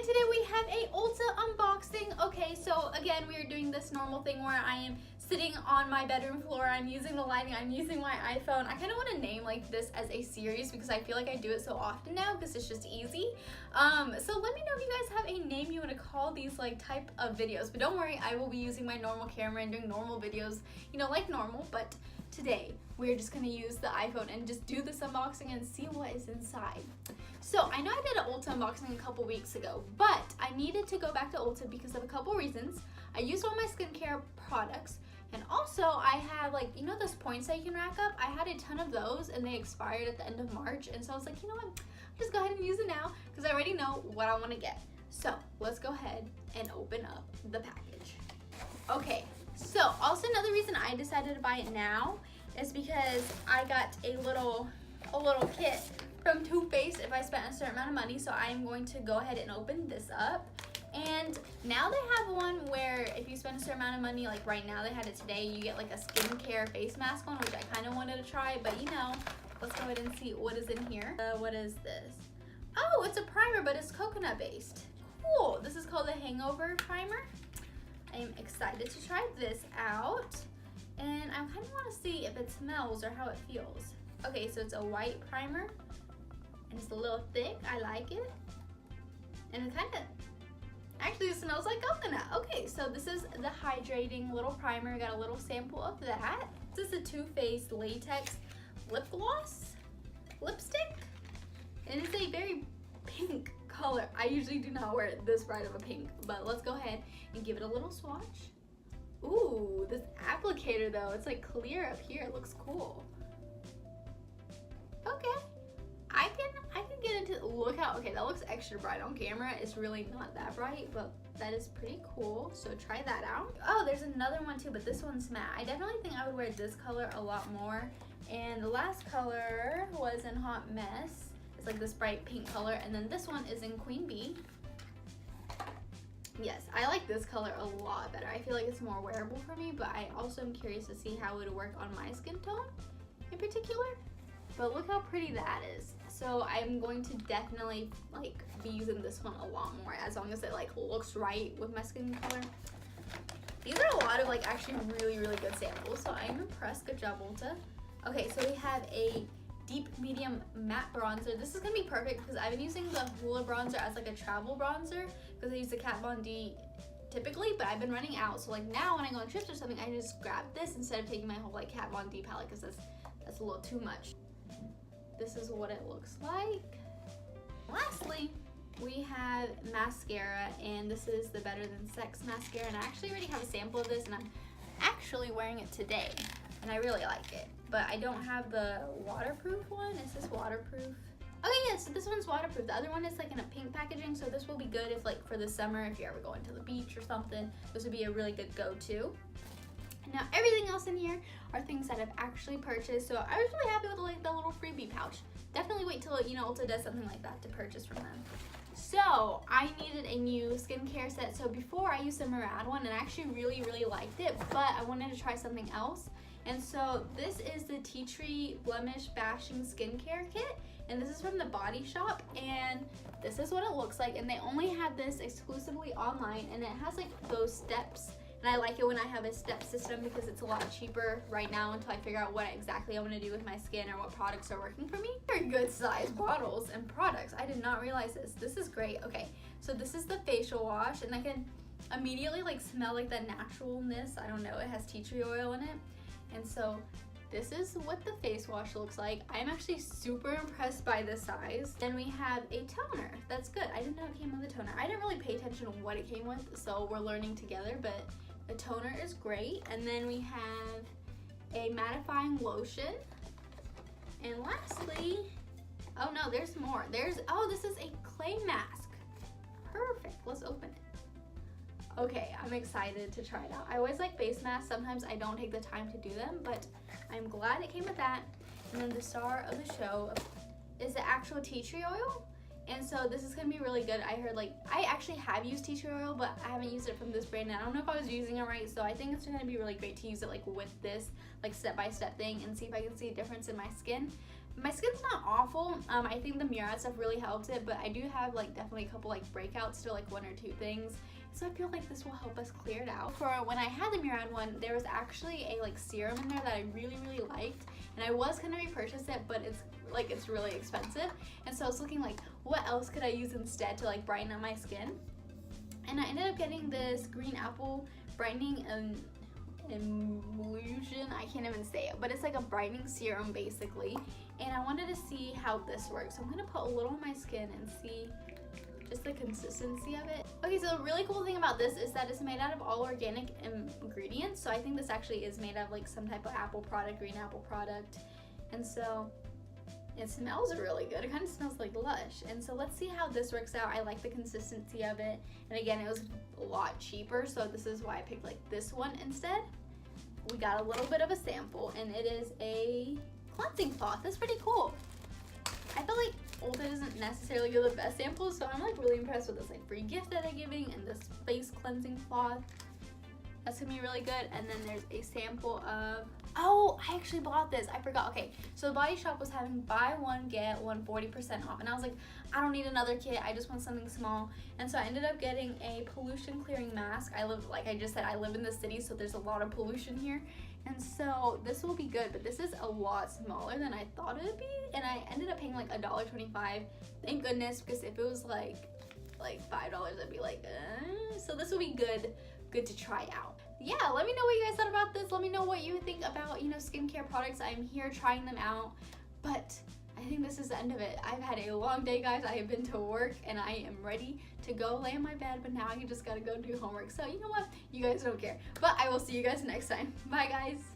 today we have a Ulta unboxing. Okay, so again, we are doing this normal thing where I am sitting on my bedroom floor, I'm using the lighting, I'm using my iPhone. I kind of want to name like this as a series because I feel like I do it so often now because it's just easy. So let me know if you guys have a name you want to call these like type of videos, but don't worry, I will be using my normal camera and doing normal videos, you know, like normal. But today we're just gonna use the iPhone and just do this unboxing and see what is inside. So I know I did an Ulta unboxing a couple weeks ago, but I needed to go back to Ulta because of a couple reasons. I used all my skincare products, and also I have, like, you know those points that you can rack up? I had a ton of those and they expired at the end of March, and so I was like, you know what, I'll just go ahead and use it now because I already know what I want to get. So let's go ahead and open up the package. Okay, so also another reason I decided to buy it now is because I got a little kit from Too Faced if I spent a certain amount of money, so I'm going to go ahead and open this up. And now they have one where if you spend a certain amount of money, like right now they had it today, you get like a skincare face mask one, which I kind of wanted to try, but you know, let's go ahead and see what is in here. What is this? Oh, it's a primer, but it's coconut based. Cool, this is called the Hangover Primer. I am excited to try this out, and I kind of want to see if it smells or how it feels. Okay, so it's a white primer, and it's a little thick. I like it, and it kind of, actually it smells like coconut. Okay, so this is the hydrating little primer. I got a little sample of that. This is a Too Faced latex lip gloss, lipstick, and it's a very pink color. I usually do not wear this bright of a pink, but let's go ahead and give it a little swatch. Ooh, this applicator though, it's like clear up here. It looks cool. Okay, I can get into, look how, okay, that looks extra bright on camera. It's really not that bright, but that is pretty cool. So try that out. Oh, there's another one too, but this one's matte. I definitely think I would wear this color a lot more. And the last color was in Hot Mess. It's like this bright pink color, and then this one is in Queen Bee. Yes, I like this color a lot better. I feel like it's more wearable for me, but I also am curious to see how it would work on my skin tone in particular. But look how pretty that is. So I'm going to definitely like be using this one a lot more as long as it like looks right with my skin color. These are a lot of like actually really good samples, so I'm impressed. Good job, Ulta. Okay, so we have a deep medium matte bronzer. This is gonna be perfect because I've been using the Hoola bronzer as like a travel bronzer because I use the Kat Von D typically, but I've been running out. So like now when I go on trips or something, I just grab this instead of taking my whole like Kat Von D palette because that's a little too much. This is what it looks like. Lastly, we have mascara, and this is the Better Than Sex mascara, and I actually already have a sample of this, and I'm actually wearing it today, and I really like it. But I don't have the waterproof one. Is this waterproof? Okay, yeah, so this one's waterproof. The other one is like in a pink packaging, so this will be good if like for the summer, if you're ever going to the beach or something, this would be a really good go-to. Now everything else in here are things that I've actually purchased, so I was really happy with like the little freebie pouch. Definitely wait till, you know, Ulta does something like that to purchase from them. So I needed a new skincare set. So before I used the Murad one and I actually really liked it, but I wanted to try something else. And so this is the Tea Tree Blemish Bashing Skincare Kit, and this is from the Body Shop, and this is what it looks like. And they only have this exclusively online, and it has like those steps. And I like it when I have a step system because it's a lot cheaper right now until I figure out what exactly I want to do with my skin or what products are working for me. Very good sized bottles and products. I did not realize this. This is great. Okay, so this is the facial wash, and I can immediately like smell like that naturalness. I don't know, it has tea tree oil in it. And so this is what the face wash looks like. I'm actually super impressed by the size. Then we have a toner. That's good. I didn't know it came with a toner. I didn't really pay attention to what it came with, so we're learning together, but the toner is great. And then we have a mattifying lotion. And lastly, oh no, there's more. Oh, this is a clay mask. Perfect, let's open it. Okay, I'm excited to try it out. I always like face masks. Sometimes I don't take the time to do them, but I'm glad it came with that. And then the star of the show is the actual tea tree oil. And so this is gonna be really good. I heard, like, I actually have used tea tree oil, but I haven't used it from this brand, and I don't know if I was using it right, so I think it's gonna be really great to use it like with this like step-by-step thing and see if I can see a difference in my skin. my skin's not awful. I think the Murad stuff really helps it, but I do have like definitely a couple like breakouts, still like 1 or 2 things. So I feel like this will help us clear it out. For when I had the Murad one, there was actually a like serum in there that I really liked, and I was gonna repurchase it, but it's really expensive. And so I was looking like, what else could I use instead to like brighten up my skin? And I ended up getting this green apple brightening emulsion. I can't even say it, but it's like a brightening serum basically. And I wanted to see how this works. So I'm gonna put a little on my skin and see just the consistency of it. Okay, so the really cool thing about this is that it's made out of all organic ingredients. So I think this actually is made out of like some type of apple product, green apple product. And so it smells really good. It kind of smells like Lush. And so let's see how this works out. I like the consistency of it. And again, it was a lot cheaper, so this is why I picked like this one instead. We got a little bit of a sample, and it is a cleansing cloth. That's pretty cool. I feel like Ulta doesn't necessarily give the best samples, so I'm like really impressed with this like free gift that they're giving and this face cleansing cloth. That's gonna be really good. And then there's a sample of, oh, I actually bought this. I forgot. Okay, so the Body Shop was having buy one, get one 40% off. And I was like, I don't need another kit. I just want something small. And so I ended up getting a pollution clearing mask. I live, like I just said, I live in the city, so there's a lot of pollution here. And so this will be good, but this is a lot smaller than I thought it would be. And I ended up paying like $1.25. Thank goodness, because if it was like $5, I'd be like, So this will be good to try out. Yeah, let me know what you guys thought about this. Let me know what you think about, skincare products. I'm here trying them out, but I think this is the end of it. I've had a long day, guys. I have been to work and I am ready to go lay in my bed, but now I just gotta go do homework. So you know what? You guys don't care. But I will see you guys next time. Bye, guys.